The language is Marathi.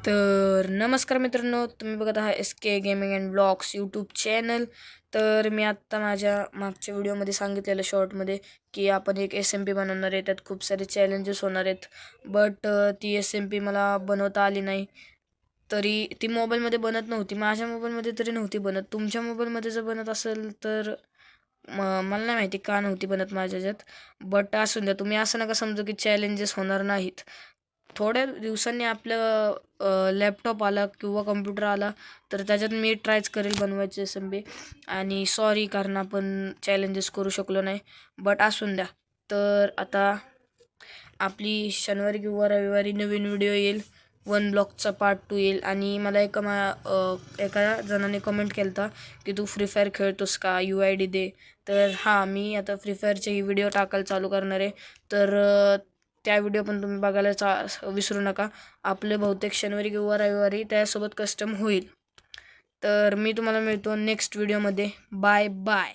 तर नमस्कार मित्रांनो, तुम्ही बघत आहात SK gaming and blogs YouTube channel. तर मी आत्ता माझ्या मागच्या व्हिडिओमध्ये सांगितलेलं शॉर्टमध्ये की आपण एक SMP बनवणार आहे. त्यात खूप सारे चॅलेंजेस होणार आहेत. बट ती SMP मला बनवता आली नाही. तरी ती मोबाईलमध्ये बनत नव्हती, माझ्या मोबाईलमध्ये तरी नव्हती बनत. तुमच्या मोबाईलमध्ये जर बनत असेल तर मला नाही माहिती का नव्हती बनत माझ्या ह्याच्यात. बट असून द्या, तुम्ही असं नका समजू की चॅलेंजेस होणार नाहीत. थोड्या दिवसांनी आपलं लॅपटॉप आला किंवा कम्प्युटर आला तर त्याच्यात मी ट्रायच करेल बनवायचे SMP. आणि सॉरी कारण आपण चॅलेंजेस करू शकलो नाही, बट असून द्या. तर आता आपली शनिवारी किंवा रविवारी नवीन व्हिडिओ येईल. 1 ब्लॉकचा पार्ट 2 येईल. आणि मला एका जणाने कमेंट केला होता की तू फ्री फायर खेळतोस का, UID दे. तर हां, मी आता फ्री फायरचे व्हिडिओ टाकायला चालू करणार आहे. तर त्या व्हिडिओ पण तुम्ही बघायला विसरू नका. आपले बहुतेक शनिवारी किंवा रविवारी त्यासोबत कस्टम होईल. तर मी तुम्हाला मिळतो नेक्स्ट व्हिडिओमध्ये. Bye bye.